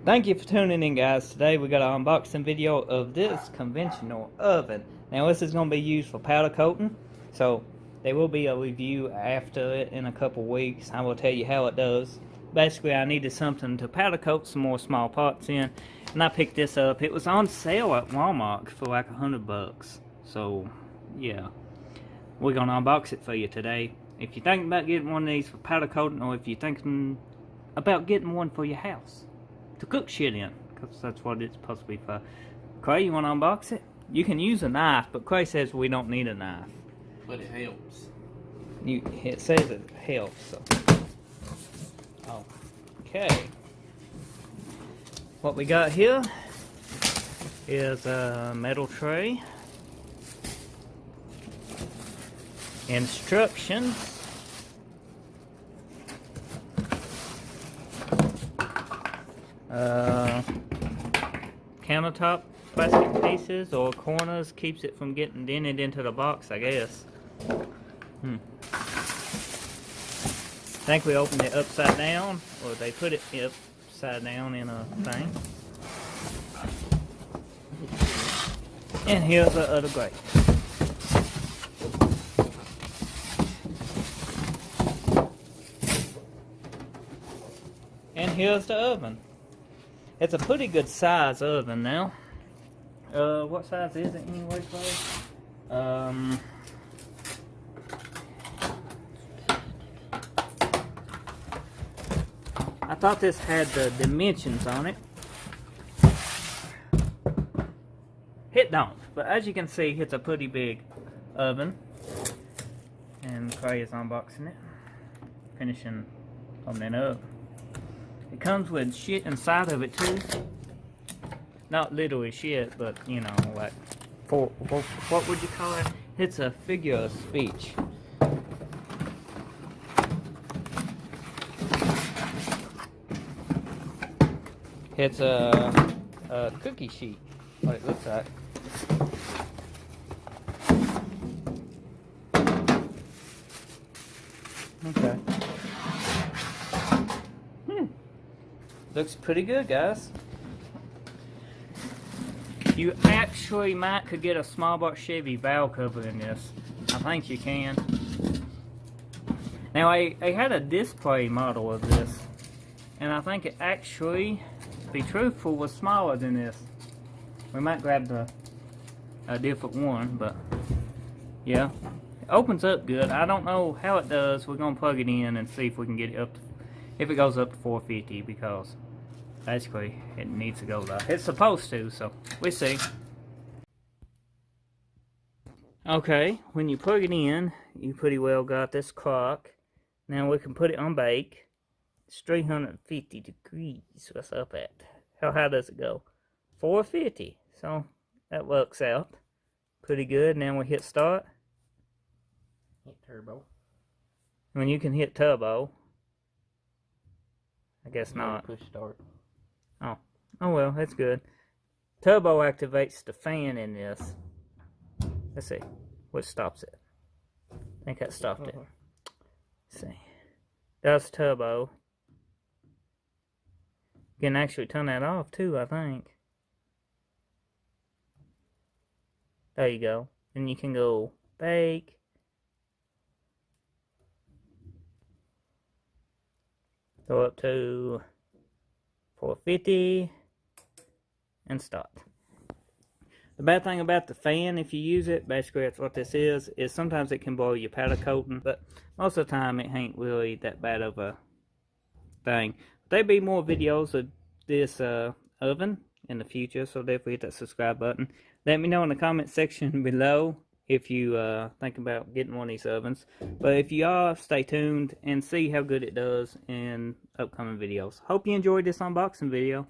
Thank you for tuning in, guys. Today we got an unboxing video of this conventional oven. Now this is going to be used for powder coating, so there will be a review after it in a couple weeks. I will tell you how it does. Basically, I needed something to powder coat some more small pots in, and I picked this up. It was on sale at Walmart for like $100. So yeah, we're going to unbox it for you today. If you're thinking about getting one of these for powder coating, or if you're thinking about getting one for your house to cook shit in, because that's what it's supposed to be for. Clay, you want to unbox it? You can use a knife, but Clay says we don't need a knife. But it helps. It says it helps, so. Okay. What we got here is a metal tray. Instructions. Countertop plastic pieces or corners, keeps it from getting dented into the box, I guess. I think we opened it upside down, or they put it upside down in a thing. And here's the other grate. And here's the oven. It's a pretty good size oven now. What size is it anyway, Clay? I thought this had the dimensions on it. It don't, but as you can see, it's a pretty big oven. And Clay is unboxing it, finishing opening it up. It comes with shit inside of it too. Not literally shit, but you know, like, what would you call it? It's a figure of speech. It's a cookie sheet, what it looks like. Okay. Looks pretty good, guys. You actually could get a small box Chevy valve cover in this. I think you can. Now I had a display model of this, and I think it actually, to be truthful, was smaller than this. We might grab a different one, but yeah, it opens up good. I don't know how it does. We're gonna plug it in and see if we can get it up to, if it goes up to 450, because basically it needs to go low. It's supposed to, so we'll see. Okay, when you plug it in, you pretty well got this clock. Now we can put it on bake. It's 350 degrees. What's up at? How high does it go? 450. So that works out pretty good. Now we hit start. Hit turbo. When you can hit turbo, I guess not. Push start. Oh well, that's good. Turbo activates the fan in this. Let's see. What stops it? I think that stopped it. Let's see. That's turbo. You can actually turn that off too, I think. There you go. And you can go bake. Go up to 450 and start. The bad thing about the fan, if you use it, basically that's what this is sometimes it can blow your powder coating, but most of the time it ain't really that bad of a thing. There'll be more videos of this oven in the future, so definitely hit that subscribe button. Let me know in the comment section below if you think about getting one of these ovens. But if you are, stay tuned and see how good it does in upcoming videos. Hope you enjoyed this unboxing video.